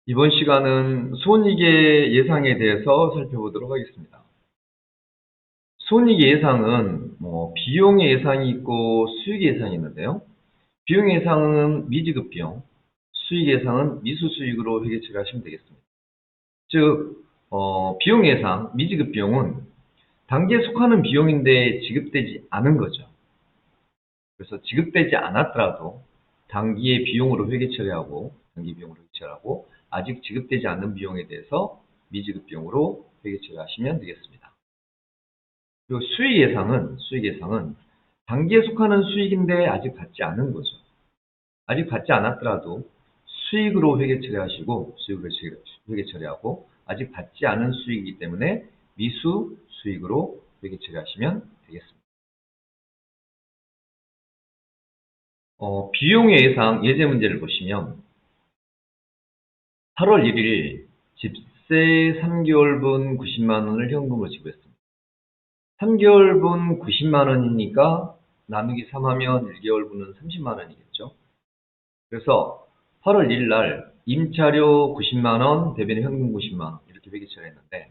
이번 시간은 손익의 예상에 대해서 살펴보도록 하겠습니다. 손익의 예상은 비용의 예상이 있고 수익의 예상이 있는데요. 비용의 예상은 미지급 비용, 수익의 예상은 미수 수익으로 회계 처리하시면 되겠습니다. 즉, 비용 예상, 미지급 비용은 단기에 속하는 비용인데 지급되지 않은 거죠. 그래서 지급되지 않았더라도 단기의 비용으로 회계 처리하고, 단기 비용으로 회계 처리하고, 아직 지급되지 않는 비용에 대해서 미지급 비용으로 회계 처리하시면 되겠습니다. 그리고 수익 예상은 단기에 속하는 수익인데 아직 받지 않은 거죠. 아직 받지 않았더라도 수익으로 회계 처리하시고, 수익으로 회계 처리하고, 아직 받지 않은 수익이기 때문에 미수 수익으로 회계 처리하시면 되겠습니다. 비용의 예상 예제 문제를 보시면 8월 1일 집세 3개월분 90만 원을 현금으로 지급했습니다. 3개월분 90만 원이니까 나누기 3하면 1개월분은 30만 원이겠죠. 그래서 8월 1일 날 임차료 90만 원, 대변인 현금 90만 원 이렇게 회계 처리했는데,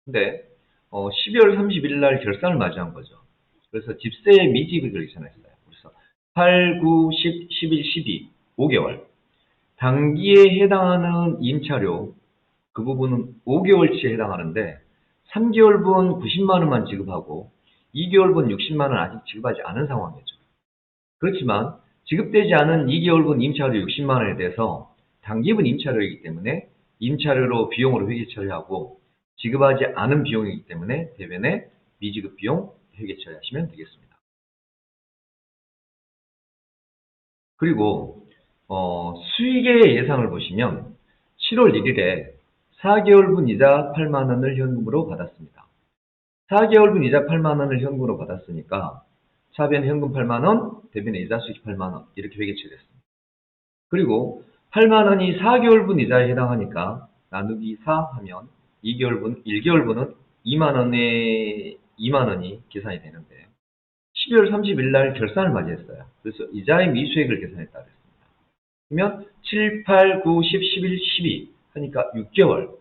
근데 12월 30일 날 결산을 맞이한 거죠. 그래서 집세 미지급을 계산했어요. 그래서 8, 9, 10, 11, 12, 5개월. 단기에 해당하는 임차료, 그 부분은 5개월치에 해당하는데 3개월분 90만 원만 지급하고 2개월분 60만 원 아직 지급하지 않은 상황이죠. 그렇지만 지급되지 않은 2개월분 임차료 60만 원에 대해서 단기분 임차료이기 때문에 임차료로 비용으로 회계 처리하고 지급하지 않은 비용이기 때문에 대변에 미지급 비용 회계 처리하시면 되겠습니다. 그리고 수익의 예상을 보시면 7월 1일에 4개월분 이자 8만 원을 현금으로 받았습니다. 4개월분 이자 8만 원을 현금으로 받았으니까 차변 현금 8만 원, 대변에 이자 수익 8만 원 이렇게 회계 처리했습니다. 그리고 8만 원이 4개월분 이자에 해당하니까 나누기 4 하면 2개월분, 1개월분은 2만 원이 계산이 되는데 12월 30일 날 결산을 맞이했어요. 그래서 이자의 미수액을 계산했다 그랬습니다. 그러면 7, 8, 9, 10, 11, 12 하니까 6개월.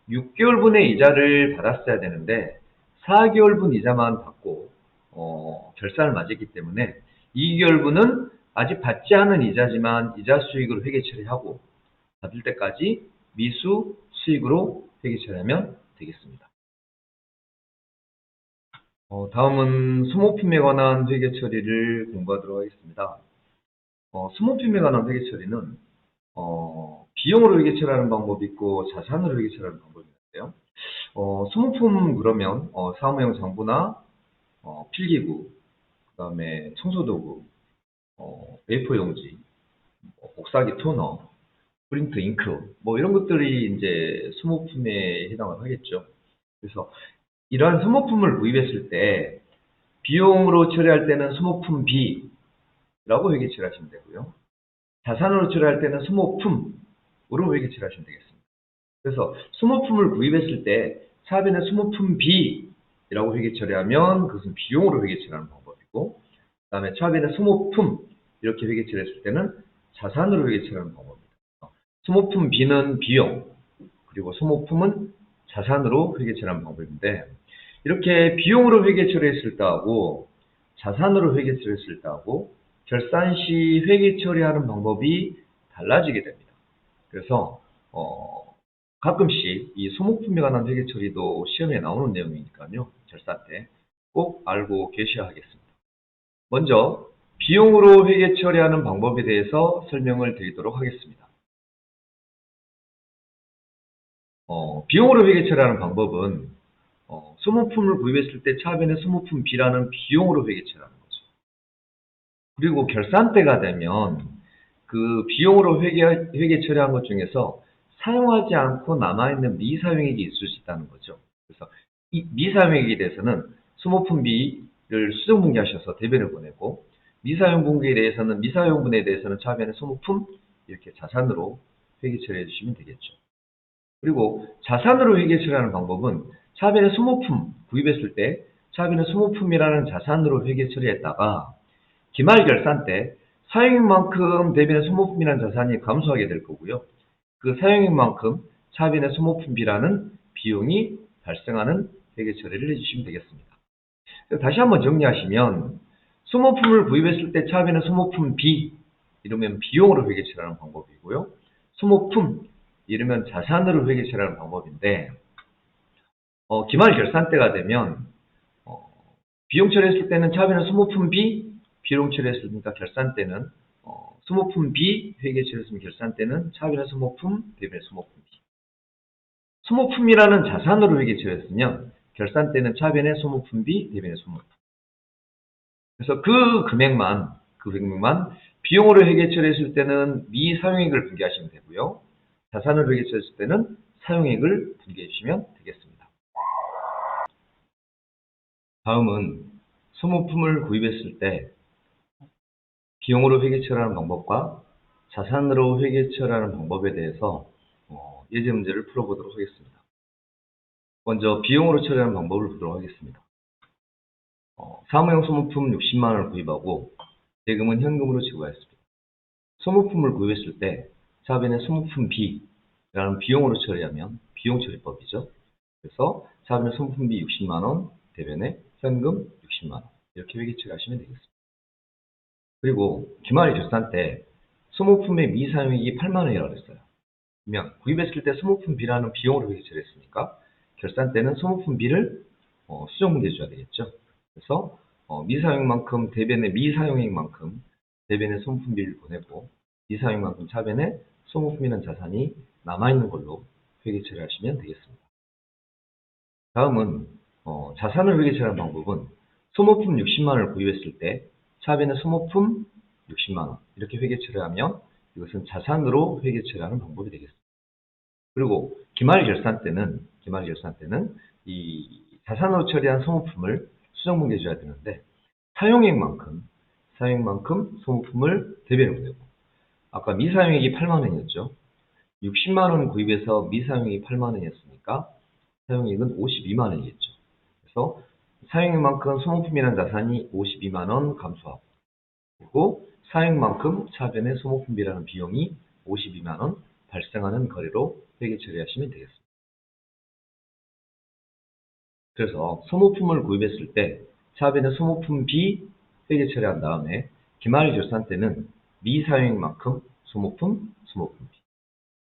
6개월분의 이자를 받았어야 되는데 4개월분 이자만 받고 결산을 맞이했기 때문에 2개월분은 아직 받지 않은 이자지만 이자 수익으로 회계 처리하고 받을 때까지 미수 수익으로 회계 처리하면 되겠습니다. 다음은 소모품에 관한 회계 처리를 공부하도록 하겠습니다. 소모품에 관한 회계 처리는 비용으로 회계 처리하는 방법이 있고 자산으로 회계 처리하는 방법이 있는데요. 소모품 그러면 사무용 장부나 필기구, 그다음에 청소도구, A4 용지, 복사기 토너, 프린트 잉크 이런 것들이 이제 소모품에 해당을 하겠죠. 그래서 이러한 소모품을 구입했을 때 비용으로 처리할 때는 소모품 B라고 회계 처리하시면 되고요. 자산으로 처리할 때는 소모품으로 회계 처리하시면 되겠습니다. 그래서 소모품을 구입했을 때 사업에는 소모품 B라고 회계 처리하면 그것은 비용으로 회계 처리하는 방법이고, 그 다음에 차업에는 소모품 이렇게 회계 처리했을 때는 자산으로 회계 처리하는 방법입니다. 소모품 B는 비용, 그리고 소모품은 자산으로 회계 처리하는 방법인데, 이렇게 비용으로 회계 처리했을 때하고 자산으로 회계 처리했을 때하고 결산 시 회계 처리하는 방법이 달라지게 됩니다. 그래서 가끔씩 이 소모품에 관한 회계 처리도 시험에 나오는 내용이니까요. 결산 때 꼭 알고 계셔야 하겠습니다. 먼저 비용으로 회계 처리하는 방법에 대해서 설명을 드리도록 하겠습니다. 비용으로 회계 처리하는 방법은 소모품을 구입했을 때 차변에 소모품 B라는 비용으로 회계 처리하는 거죠. 그리고 결산 때가 되면 그 비용으로 회계 처리한 것 중에서 사용하지 않고 남아있는 미사용액이 있을 수 있다는 거죠. 그래서 이 미사용액에 대해서는 소모품 B를 수정분기하셔서 대변을 보내고, 미사용분기에 대해서는 미사용분에 대해서는 차변에 소모품 이렇게 자산으로 회계 처리해 주시면 되겠죠. 그리고 자산으로 회계 처리하는 방법은 차변에 소모품 구입했을 때 차변에 소모품이라는 자산으로 회계 처리했다가 기말 결산 때 사용액만큼 대변에 소모품이라는 자산이 감소하게 될 거고요. 그 사용액만큼 차변의 소모품비라는 비용이 발생하는 회계 처리를 해주시면 되겠습니다. 다시 한번 정리하시면 소모품을 구입했을 때 차변의 소모품비 이러면 비용으로 회계 처리하는 방법이고요. 소모품 이러면 자산으로 회계 처리하는 방법인데 기말 결산 때가 되면 비용 처리했을 때는 차변의 소모품비 비용 처리했으니까 결산 때는 소모품비 회계 처리했으면 결산 때는 차변의 소모품 대변의 소모품비 소모품이라는 자산으로 회계 처리했으면 결산 때는 차변의 소모품비 대변의 소모품 그래서 그 금액만 비용으로 회계 처리했을 때는 미사용액을 분기하시면 되고요. 자산으로 회계 처리했을 때는 사용액을 분기해 주시면 되겠습니다. 다음은 소모품을 구입했을 때 비용으로 회계 처리하는 방법과 자산으로 회계 처리하는 방법에 대해서 예제 문제를 풀어보도록 하겠습니다. 먼저 비용으로 처리하는 방법을 보도록 하겠습니다. 사무용 소모품 60만 원을 구입하고 대금은 현금으로 지급하였습니다. 소모품을 구입했을 때 차변의 소모품비라는 비용으로 처리하면 비용처리법이죠. 그래서 차변의 소모품비 60만 원 대변에 현금 60만 원 이렇게 회계 처리하시면 되겠습니다. 그리고 기말 결산 때 소모품의 미사용액이 8만 원이라고 했어요. 그러면 구입했을 때 소모품비라는 비용으로 회계 처리했으니까 결산 때는 소모품비를 수정분기해 줘야 되겠죠. 그래서 미사용액만큼 대변의 미사용액만큼 대변의 소모품비를 보내고 미사용액만큼 차변에 소모품이라는 자산이 남아있는 걸로 회계 처리하시면 되겠습니다. 다음은 자산을 회계 처리하는 방법은 소모품 60만 원을 구입했을 때 차변의 소모품 60만 원 이렇게 회계 처리하면 이것은 자산으로 회계 처리하는 방법이 되겠습니다. 그리고 기말 결산 때는 이 자산으로 처리한 소모품을 수정분기해 줘야 되는데 사용액만큼 소모품을 대변을 보내고 아까 미사용액이 8만 원이었죠. 60만 원 구입해서 미사용액이 8만 원이었으니까 사용액은 52만 원이겠죠. 그래서 사용액만큼 소모품이라는 자산이 52만 원 감소하고 그리고 사용만큼 차변의 소모품비라는 비용이 52만 원 발생하는 거래로 회계 처리하시면 되겠습니다. 그래서 소모품을 구입했을 때 차변의 소모품비 회계 처리한 다음에 기말 결산 때는 미사용액만큼 소모품비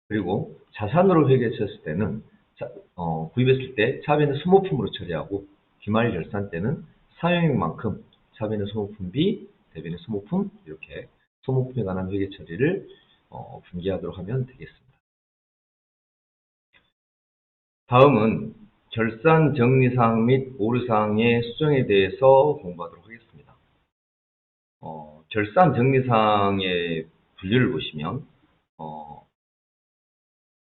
그리고 자산으로 회계 처리했을 때는 구입했을 때 차변의 소모품으로 처리하고 기말 결산 때는 사용액만큼 차변의 소모품비 대변의 소모품 이렇게 소모품에 관한 회계 처리를 분기하도록 하면 되겠습니다. 다음은 결산 정리사항 및 오류사항의 수정에 대해서 공부하도록 하겠습니다. 결산 정리사항의 분류를 보시면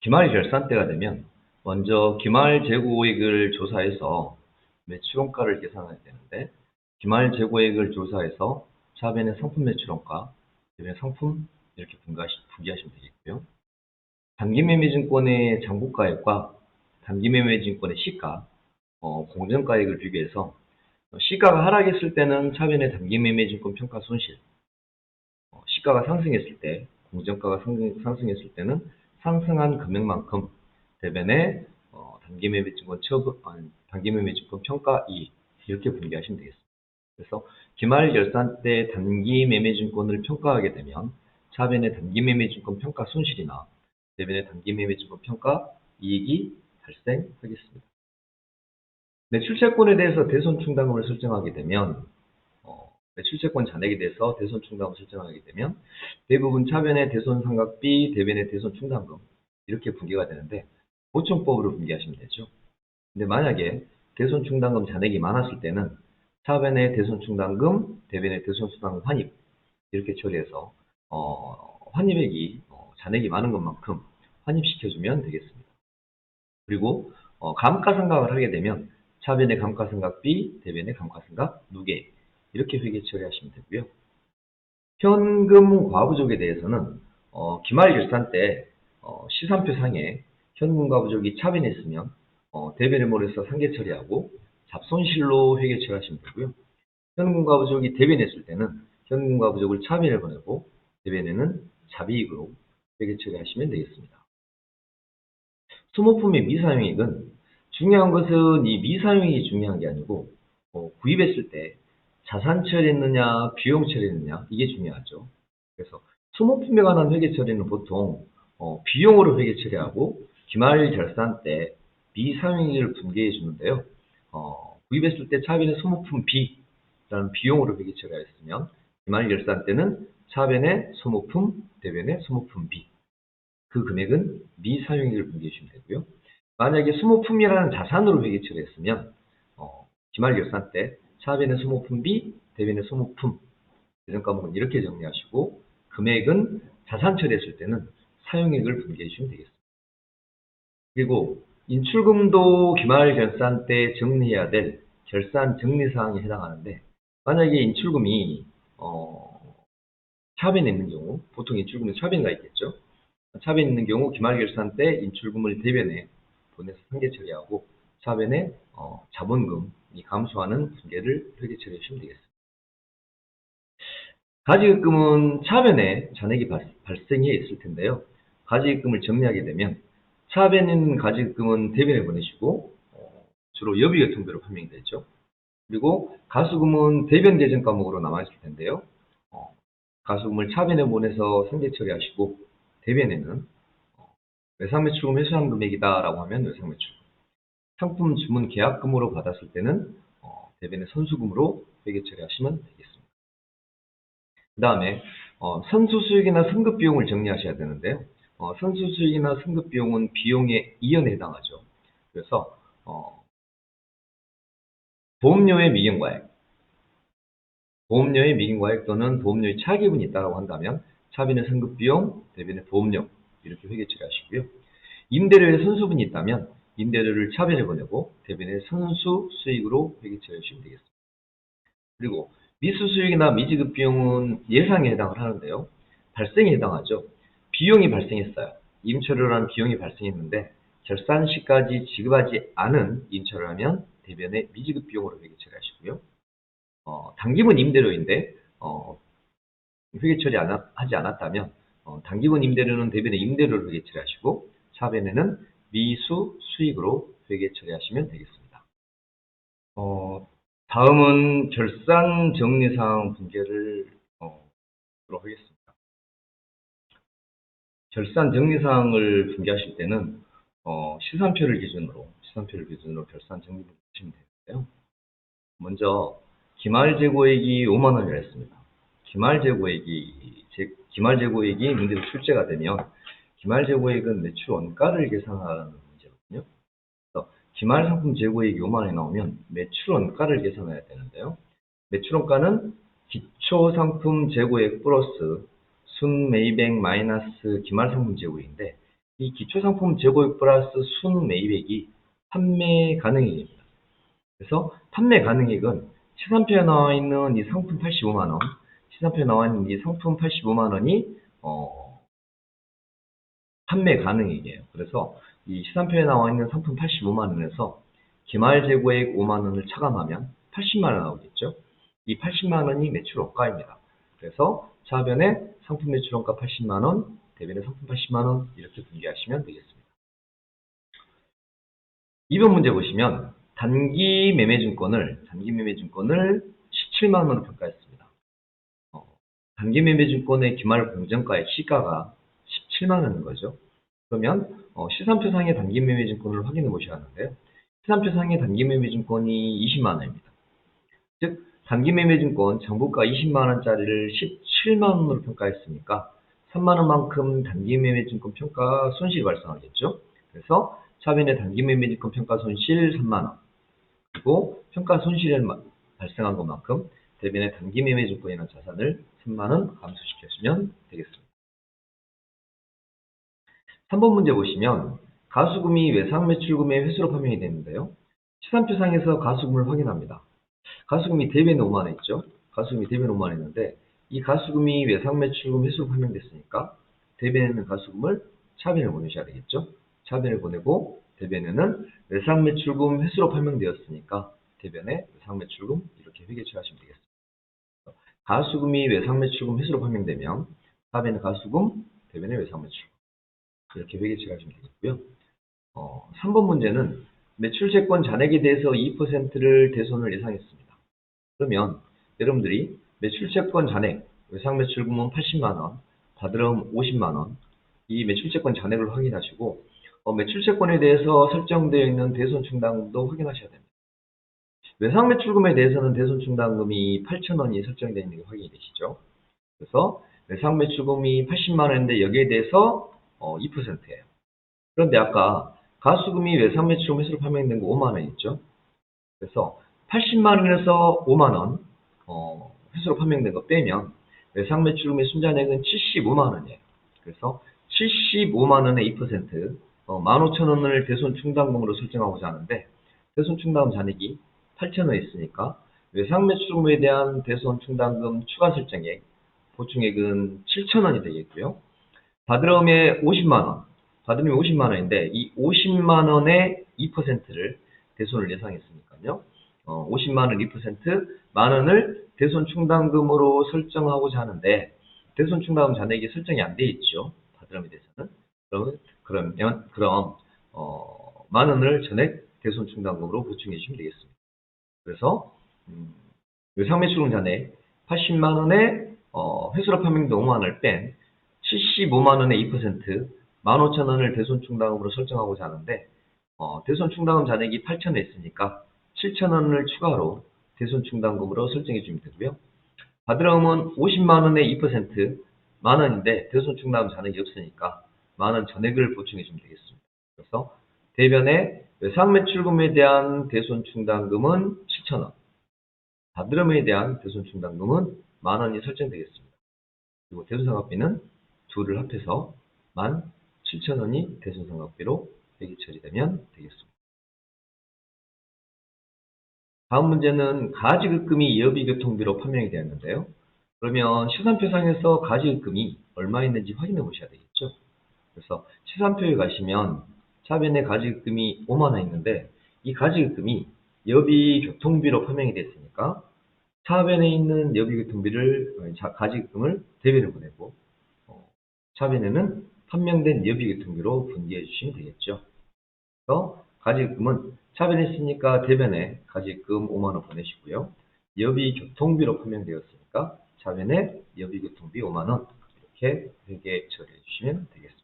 기말 결산 때가 되면 먼저 기말 재고액을 조사해서 매출원가를 계산해야 되는데 기말 재고액을 조사해서 차변의 상품 매출원가, 대변의 상품 이렇게 분기하시면 되겠고요. 단기매매증권의 장부가액과 단기매매증권의 시가, 공정가액을 비교해서 시가가 하락했을 때는 차변의 단기매매증권 평가 손실, 시가가 상승했을 때, 공정가가 상승했을 때는 상승한 금액만큼 대변의 단기매매증권 평가 이익 이렇게 분기하시면 되겠습니다. 그래서 기말 결산 때 단기매매증권을 평가하게 되면 차변의 단기매매증권 평가 손실이나 대변의 단기매매증권 평가 이익이 발생하겠습니다. 매출채권에 대해서 대손충당금을 설정하게 되면 매출채권 잔액에 대해서 대손충당금을 설정하게 되면 대부분 차변의 대손상각비, 대변의 대손충당금 이렇게 분기가 되는데 보충법으로 분기하시면 되죠. 근데 만약에 대손충당금 잔액이 많았을 때는 차변의 대손충당금, 대변의 대손충당금 환입 이렇게 처리해서 환입액이 잔액이 많은 것만큼 환입시켜주면 되겠습니다. 그리고 감가상각을 하게 되면 차변의 감가상각비, 대변의 감가상각 누계 이렇게 회계 처리하시면 되고요. 현금 과부족에 대해서는 기말 결산 때 시산표 상에 현금과 부족이 차변에 있으면 대변에 몰아서 상계 처리하고 잡손실로 회계 처리하시면 되고요. 현금과 부족이 대변에 있을 때는 현금과 부족을 차변에 보내고 대변에는 잡이익으로 회계 처리하시면 되겠습니다. 소모품의 미사용액은 중요한 것은 이 미사용액이 중요한 게 아니고 구입했을 때 자산 처리했느냐 비용 처리했느냐 이게 중요하죠. 그래서 소모품에 관한 회계 처리는 보통 비용으로 회계 처리하고 기말 결산 때 미사용액을 분개해 주는데요. 구입했을 때 차변에 소모품 B라는 비용으로 회계 처리하였으면 기말 결산 때는 차변에 소모품 대변에 소모품 B 그 금액은 미사용액을 분개해 주시면 되고요. 만약에 소모품이라는 자산으로 회계 처리했으면 기말 결산 때 차변에 소모품 B, 대변에 소모품 예전 과목은 이렇게 정리하시고 금액은 자산 처리했을 때는 사용액을 분개해 주시면 되겠습니다. 그리고 인출금도 기말 결산 때 정리해야 될 결산 정리 사항에 해당하는데 만약에 인출금이 차변에 있는 경우 보통 인출금은 차변가 있겠죠. 차변에 있는 경우 기말 결산 때 인출금을 대변에 보내서 상계 처리하고 차변에 자본금이 감소하는 분계를 회계 처리해 주시면 되겠습니다. 가지급금은 차변에 잔액이 발생해 있을 텐데요. 가지급금을 정리하게 되면 차변에 있는 가지급금은 대변에 보내시고 주로 여비교통비로 판명이 되죠. 그리고 가수금은 대변 계정 과목으로 남아있을 텐데요. 가수금을 차변에 보내서 상계 처리하시고 대변에는 외상매출금 회수한 금액이다라고 하면 외상매출금, 상품 주문 계약금으로 받았을 때는 대변에 선수금으로 회계 처리하시면 되겠습니다. 그 다음에 선수수익이나 승급비용을 정리하셔야 되는데요. 선수수익이나 승급비용은 비용의 이연에 해당하죠. 그래서 보험료의 미경과액, 보험료의 미경과액 또는 보험료의 차기분이 있다고 한다면 차변의 승급비용, 대변의 보험료 이렇게 회계 처리하시고요. 임대료의 선수분이 있다면 임대료를 차변에 보내고 대변의 선수수익으로 회계 처리하시면 되겠습니다. 그리고 미수수익이나 미지급 비용은 예상에 해당을 하는데요. 발생에 해당하죠. 비용이 발생했어요. 임차료라는 비용이 발생했는데 결산 시까지 지급하지 않은 임차료를 하면 대변의 미지급 비용으로 회계 처리하시고요. 단기분 임대료인데 회계 처리하지 않았다면 단기분 임대료는 대변의 임대료를 회계 처리하시고 차변에는 미수 수익으로 회계 처리하시면 되겠습니다. 다음은 결산 정리사항 분개를 하도록 하겠습니다. 결산 정리사항을 분개하실 때는 시산표를 기준으로 결산 정리를 하시면 되는데요. 먼저 기말 재고액이 5만 원이라 했습니다. 기말 재고액이 문제로 출제가 되면 기말 재고액은 매출 원가를 계산하는 문제거든요. 그래서 기말 상품 재고액이 5만 원이 나오면 매출 원가를 계산해야 되는데요. 매출 원가는 기초 상품 재고액 플러스 순매입액 마이너스 기말 상품 재고액인데 이 기초 상품 재고액 플러스 순매입액이 판매 가능액입니다. 그래서 판매 가능액은 시산표에 나와 있는 이 상품 85만 원, 시산표에 나와 있는 이 상품 85만 원이 판매 가능액이에요. 그래서 이 시산표에 나와 있는 상품 85만 원에서 기말 재고액 5만 원을 차감하면 80만 원 나오겠죠. 이 80만 원이 매출 원가입니다. 그래서 차변에 상품 매출 원가 80만 원, 대변에 상품 80만 원 이렇게 분개하시면 되겠습니다. 2번 문제 보시면 단기 매매증권을 17만 원으로 평가했습니다. 단기 매매증권의 기말 공정가의 시가가 17만 원인 거죠. 그러면 시산표상의 단기 매매증권을 확인해 보셔야 하는데요. 시산표상의 단기 매매증권이 20만 원입니다. 즉 단기 매매증권 장부가 20만 원짜리를 17만 원으로 평가했으니까 3만 원만큼 단기 매매증권 평가 손실이 발생하겠죠. 그래서 차변의 단기 매매증권 평가 손실 3만 원, 그리고 평가 손실이 발생한 것만큼 대변의 단기 매매증권이라는 자산을 3만 원 감소시켜주면 되겠습니다. 3번 문제 보시면 가수금이 외상매출금의 회수로 판명이 되는데요. 시산표상에서 가수금을 확인합니다. 가수금이 대변에 5만 원 있죠. 가수금이 대변에 5만 원 있는데 이 가수금이 외상매출금 회수로 판명됐으니까 대변에는 가수금을 차변에 보내셔야 되겠죠. 차변에 보내고 대변에는 외상매출금 회수로 판명되었으니까 대변에 외상매출금 이렇게 회계 처리하시면 되겠습니다. 가수금이 외상매출금 회수로 판명되면 차변에 가수금, 대변에 외상매출금 이렇게 회계 처리하시면 되겠고요. 3번 문제는 매출채권 잔액에 대해서 2%를 대손을 예상했습니다. 그러면 여러분들이 매출채권 잔액, 외상매출금은 80만 원, 받으러움 50만 원, 이 매출채권 잔액을 확인하시고 매출채권에 대해서 설정되어 있는 대손충당금도 확인하셔야 됩니다. 외상매출금에 대해서는 대손충당금이 8,000원이 설정되어 있는 게 확인이 되시죠. 그래서 외상매출금이 80만 원인데 여기에 대해서 2%예요. 그런데 아까 가수금이 외상매출금 회수로 판명된 거 5만 원 있죠. 그래서 80만 원에서 5만 원 회수로 판명된 거 빼면 외상매출금의 순자액은 75만 원이에요. 그래서 75만 원의 2%, 15,000원을 대손충당금으로 설정하고자 하는데 대손충당금 잔액이 8,000원 있으니까 외상매출금에 대한 대손충당금 추가 설정액, 보충액은 7,000원이 되겠고요. 받으러움에 50만 원, 받으면 50만 원인데 이 50만 원의 2%를 대손을 예상했으니까요. 50만 원 2%, 만 원을 대손충당금으로 설정하고자 하는데 대손충당금 잔액이 설정이 안 돼 있죠. 받으러움에 대해서는. 그럼 만 원을 전액 대손충당금으로 보충해 주시면 되겠습니다. 그래서 외상매출금 잔액 80만 원에 회수로 판명된 5만 원을 뺀 75만 원의 2%, 15,000원을 대손충당금으로 설정하고자 하는데 대손충당금 잔액이 8,000원 있으니까 7,000원을 추가로 대손충당금으로 설정해 주면 되고요. 받으러움은 50만 원의 2%, 만 원인데 대손충당금 잔액이 없으니까 만 원 전액을 보충해 주면 되겠습니다. 그래서 대변에 외상매출금에 대한 대손충당금은 7,000원, 받으러움에 대한 대손충당금은 만 원이 설정되겠습니다. 그리고 대손상각비는 둘을 합해서 17,000원이 대손상각비로 회계 처리되면 되겠습니다. 다음 문제는 가지급금이 여비교통비로 판명이 되었는데요. 그러면 시산표상에서 가지급금이 얼마 있는지 확인해 보셔야 되겠죠. 그래서 시산표에 가시면 차변에 가지급금이 5만 원 있는데 이 가지급금이 여비교통비로 판명이 됐으니까 차변에 있는 여비교통비를 가지급금을 대변에 보내고 차변에는 판명된 여비교통비로 분기해 주시면 되겠죠. 그래서 가지급금은 차변에 있으니까 대변에 가지급금 5만 원 보내시고요. 여비교통비로 판명되었으니까 차변에 여비교통비 5만 원 이렇게 회계 처리해 주시면 되겠습니다.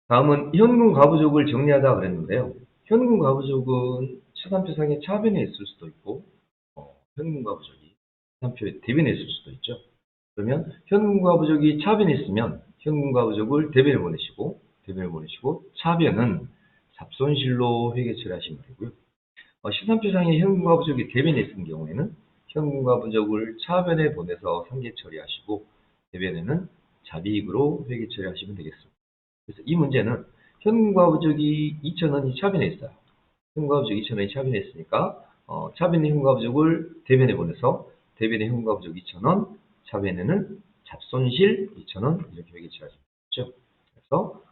다음은 현금 가부족을 정리하다 그랬는데요. 현금 가부족은 시산표상의 차변에 있을 수도 있고 현금 가부족이 시산표의 대변에 있을 수도 있죠. 그러면 현금 가부족이 차변에 있으면 현금 가부족을 대변에 보내시고 차변은 잡손실로 회계 처리하시면 되고요. 시산표상의 현금 가부족이 대변에 있는 경우에는 현금 가부족을 차변에 보내서 상계 처리하시고 대변에는 잡이익으로 회계 처리하시면 되겠습니다. 그래서 이 문제는 현금 가부족이 2,000원이 차변에 있어요. 현금 가부족 2,000원이 차변에 있으니까 차변의 현금 가부족을 대변에 보내서 대변의 현금 가부족 2,000원, 차변에는 잡손실 2,000원 이렇게 회계 처리하시면 되겠죠. 그래서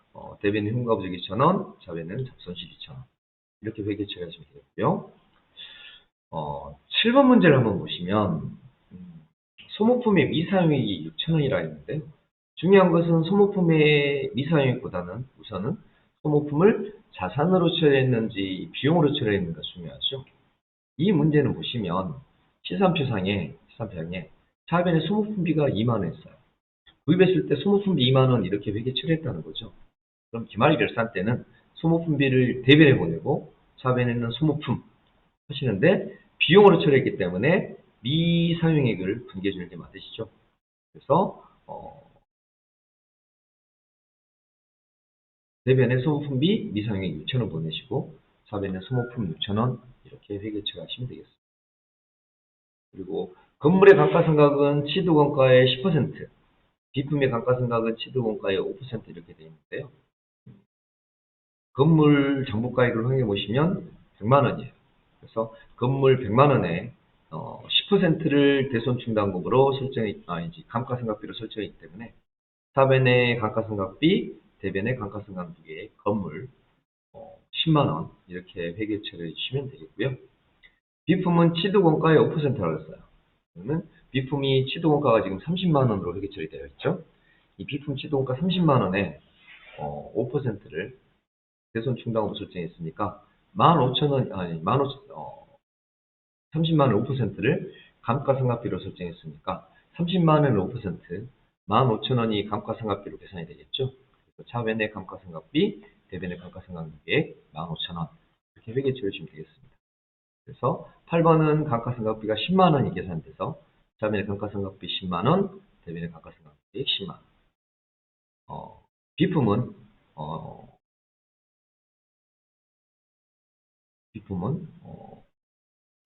대변의 현금 가부족 2,000원, 차변에는 잡손실 2,000원 이렇게 회계 처리하시면 되겠고요. 7번 문제를 한번 보시면 소모품의 미사용액이 6,000원이라 했는데요. 중요한 것은 소모품의 미사용액보다는 우선은 소모품을 자산으로 처리했는지 비용으로 처리했는가 중요하죠. 이 문제는 보시면 시산표상에 차변에 소모품비가 2만 원 있어요. 구입했을 때 소모품비 2만 원 이렇게 회계 처리했다는 거죠. 그럼 기말 결산 때는 소모품비를 대변에 보내고 차변에는 소모품 하시는데 비용으로 처리했기 때문에 미사용액을 분기해 주는 게 맞으시죠. 그래서 대변에 소모품비 미사용액 6,000원 보내시고 차변에 소모품 6,000원 이렇게 회계 처리하시면 되겠습니다. 그리고 건물의 감가상각은 취득원가의 10%, 비품의 감가상각은 취득원가의 5% 이렇게 되어 있는데요. 건물 정보가액을 확인해 보시면 100만 원이에요. 그래서 건물 100만 원에 10%를 대손충당금으로 감가상각비로 설정했기 때문에 차변의 감가상각비, 대변의 감가상각비의 건물 10만 원 이렇게 회계 처리해 주시면 되겠고요. 비품은 취득원가의 5%라고 했어요. 그러면 비품이 취득원가가 지금 30만 원으로 회계 처리되어 있죠. 이 비품 취득원가 30만 원에 5%를 대손 충당으로 설정했으니까 15,000원, 아니, 30만 원 5%를 감가상각비로 설정했으니까 30만 원 5%, 15,000원이 감가상각비로 계산이 되겠죠. 그래서 차변의 감가상각비, 대변의 감가상각비액 15,000원. 이렇게 회계처리를 주시면 되겠습니다. 그래서 8번은 감가상각비가 10만 원이 계산돼서 차변의 감가상각비 10만 원, 대변의 감가상각비액 10만 원. 비품은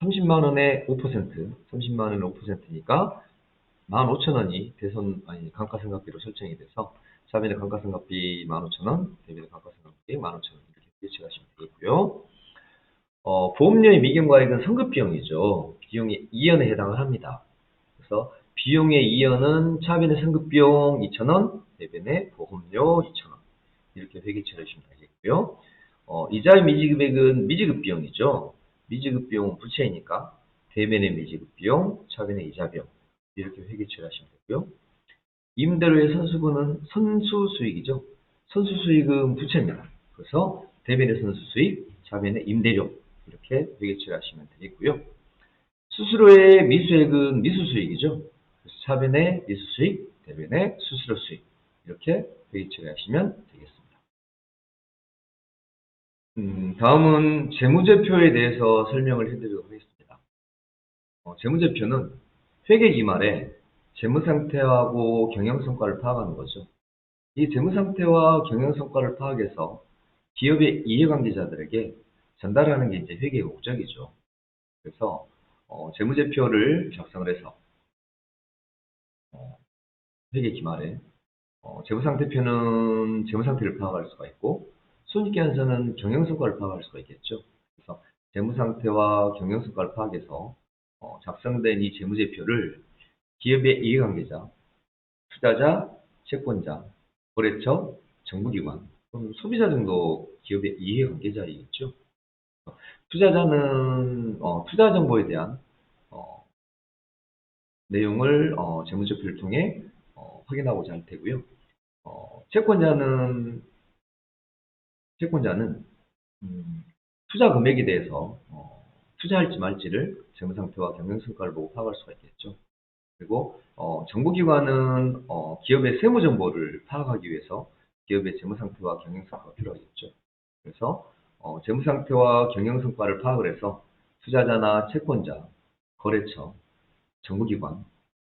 30만 원에 5%, 30만 원에 5%니까 15,000원이 감가상각비로 설정이 돼서 차변의 감가상각비 15,000원, 대변의 감가상각비 15,000원 이렇게 예측하시면 되겠고요. 보험료의 미경과액은 선급 비용이죠. 비용의 2연에 해당을 합니다. 그래서 비용의 2연은 차변의 선급 비용 2,000원, 대변의 보험료 2,000원 이렇게 회계 처리하시면 되겠고요. 이자의 미지급액은 미지급 비용이죠. 미지급 비용은 부채이니까 대변의 미지급 비용, 차변의 이자 비용 이렇게 회계 처리하시면 되고요. 임대료의 선수분은 선수수익이죠. 선수수익은 부채입니다. 그래서 대변의 선수수익, 차변의 임대료 이렇게 회계 처리하시면 되겠고요. 수수료의 미수액은 미수수익이죠. 그래서 차변의 미수수익, 대변의 수수료 수익 이렇게 회계 처리하시면 되겠습니다. 다음은 재무제표에 대해서 설명을 해드리도록 하겠습니다. 재무제표는 회계 기말에 재무상태하고 경영성과를 파악하는 거죠. 이 재무상태와 경영성과를 파악해서 기업의 이해관계자들에게 전달하는 게 이제 회계의 목적이죠. 그래서 재무제표를 작성을 해서 회계 기말에 재무상태표는 재무상태를 파악할 수가 있고 손익계산서는 경영성과를 파악할 수가 있겠죠. 그래서 재무상태와 경영성과를 파악해서 작성된 이 재무제표를 기업의 이해관계자, 투자자, 채권자, 거래처, 정부기관, 소비자 정도 기업의 이해관계자이겠죠. 투자자는 투자 정보에 대한 내용을 재무제표를 통해 확인하고자 할 테고요. 채권자는 투자 금액에 대해서 투자할지 말지를 재무상태와 경영성과를 보고 파악할 수가 있겠죠. 그리고 정부기관은 기업의 세무정보를 파악하기 위해서 기업의 재무상태와 경영성과가 필요하겠죠. 그래서 재무상태와 경영성과를 파악을 해서 투자자나 채권자, 거래처, 정부기관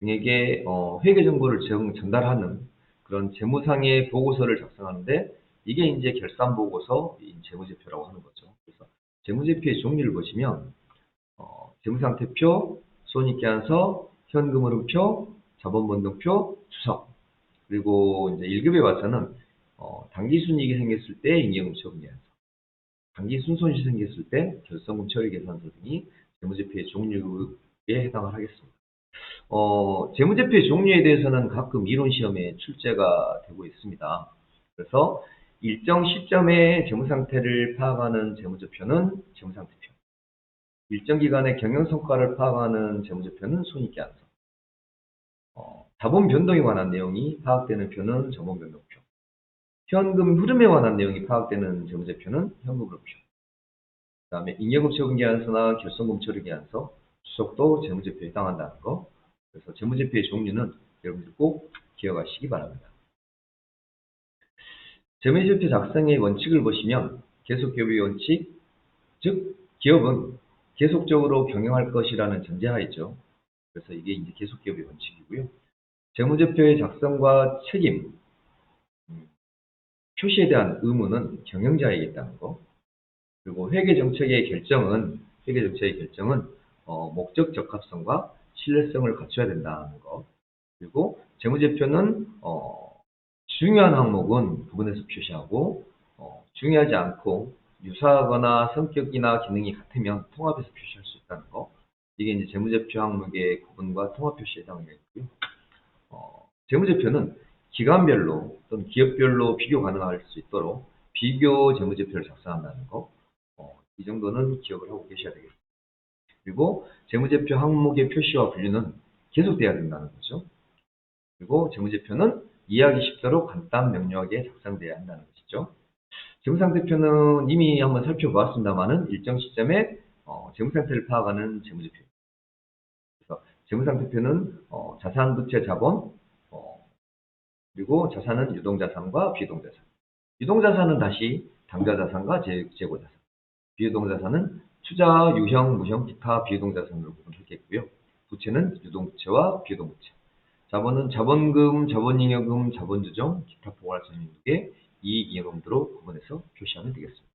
등에게 회계정보를 전달하는 그런 재무상의 보고서를 작성하는데 이게 이제 결산보고서, 재무제표라고 하는 거죠. 그래서 재무제표의 종류를 보시면 재무상태표, 손익계산서, 현금흐름표, 자본변동표, 추석 그리고 이제 1급에 와서는 당기순이익이 생겼을 때 잉여금처분계산서, 당기순손실이 생겼을 때 결성금 처리계산서 등이 재무제표의 종류에 해당을 하겠습니다. 재무제표의 종류에 대해서는 가끔 이론시험에 출제가 되고 있습니다. 그래서 일정 시점의 재무상태를 파악하는 재무제표는 재무상태표, 일정 기간의 경영성과를 파악하는 재무제표는 손익계산서, 자본 변동에 관한 내용이 파악되는 표는 자본 변동표, 현금 흐름에 관한 내용이 파악되는 재무제표는 현금 흐름표, 그 다음에 잉여금 처분계산서나 결손금 처리계산서, 추석도 재무제표에 해당한다는 거. 그래서 재무제표의 종류는 여러분들 꼭 기억하시기 바랍니다. 재무제표 작성의 원칙을 보시면 계속기업의 원칙, 즉 기업은 계속적으로 경영할 것이라는 전제하에죠. 그래서 이게 이제 계속기업의 원칙이고요. 재무제표의 작성과 책임, 표시에 대한 의무는 경영자에게 있다는 거. 그리고 회계정책의 결정은 목적 적합성과 신뢰성을 갖춰야 된다는 거. 그리고 재무제표는 중요한 항목은 부분에서 표시하고 중요하지 않고 유사하거나 성격이나 기능이 같으면 통합해서 표시할 수 있다는 거. 이게 이제 재무제표 항목의 구분과 통합 표시에 해당하겠고요. 재무제표는 기관별로 또는 기업별로 비교 가능할 수 있도록 비교 재무제표를 작성한다는 거. 이 정도는 기억을 하고 계셔야 되겠습니다. 그리고 재무제표 항목의 표시와 분류는 계속돼야 된다는 거죠. 그리고 재무제표는 이해하기 쉽도록 간단 명료하게 작성되어야 한다는 것이죠. 재무상태표는 이미 한번 살펴보았습니다만은 일정 시점에 재무상태를 파악하는 재무제표. 그래서 재무상태표는 자산, 부채, 자본, 그리고 자산은 유동자산과 비유동자산. 유동자산은 다시 당좌자산과 재고자산. 비유동자산은 투자, 유형, 무형, 기타 비유동자산으로 구분하겠고요. 부채는 유동부채와 비유동부채. 자본은 자본금, 자본잉여금, 자본조정, 기타 포괄손익의 이익잉여금으로 구분해서 표시하면 되겠습니다.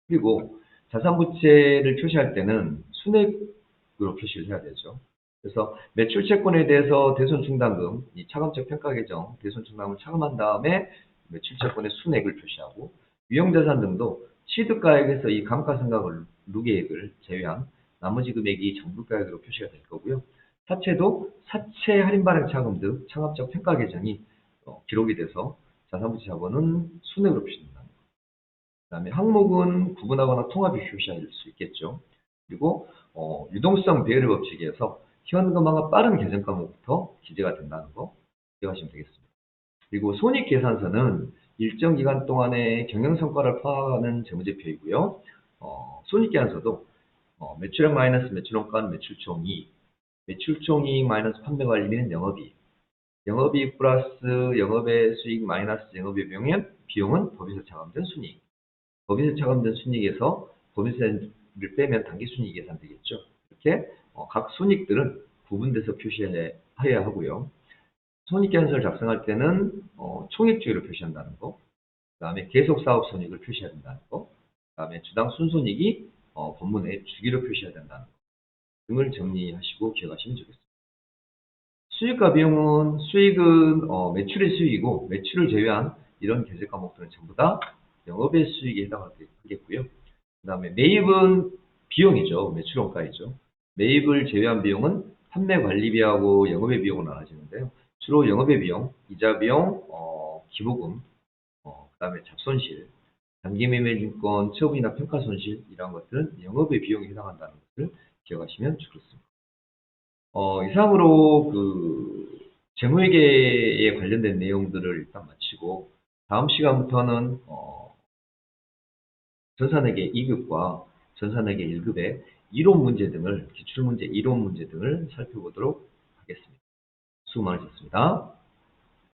그리고 자산부채를 표시할 때는 순액으로 표시를 해야 되죠. 그래서 매출채권에 대해서 대손충당금, 이 차감적 평가계정, 대손충당금을 차감한 다음에 매출채권의 순액을 표시하고, 유형자산 등도 취득가액에서 이 감가상각을 누계액을 제외한 나머지 금액이 정부가액으로 표시가 될 거고요. 사채도 사채 할인 발행 차금 등 창업적 평가 계정이 기록이 돼서 자산부채 자본은 순액으로 표시된다. 그다음에 항목은 구분하거나 통합이 표시할 수 있겠죠. 그리고 유동성 배열 법칙에서 현금화가 빠른 계정 과목부터 기재가 된다는 거 기억하시면 되겠습니다. 그리고 손익계산서는 일정 기간 동안의 경영성과를 파악하는 재무제표이고요. 손익계산서도 매출액 마이너스 매출원가는 매출총이익, 매출총이익 마이너스 판매관리비는 영업이익, 영업이익 플러스 영업의 수익 마이너스 영업의 비용은 법인세 차감된 순이익, 법인세 차감된 순이익에서 법인세를 빼면 당기순이익이 계산되겠죠. 이렇게 각 순이익들은 구분돼서 표시해야 하고요. 손익계산서를 작성할 때는 총액주의로 표시한다는 거, 그 다음에 계속사업 손익을 표시해야 된다는 거, 그 다음에 주당 순손익이 본문에 주기로 표시해야 된다는 거 등을 정리하시고 기억하시면 좋겠습니다. 수익과 비용은 수익은 매출의 수익이고 매출을 제외한 이런 계절 과목들은 전부 다 영업의 수익에 해당하겠고요. 그 다음에 매입은 비용이죠. 매출원가이죠. 매입을 제외한 비용은 판매 관리비하고 영업의 비용으로 나눠지는데요. 주로 영업의 비용, 이자 비용, 기부금, 그 다음에 잡손실, 단기매매증권 처분이나 평가손실 이런 것들은 영업의 비용에 해당한다는 것을 기억하시면 좋겠습니다. 이상으로 그 재무회계에 관련된 내용들을 일단 마치고 다음 시간부터는 전산회계 2급과 전산회계 1급의 이론 문제 등을 기출문제, 이론 문제 등을 살펴보도록 하겠습니다. 수고 많으셨습니다.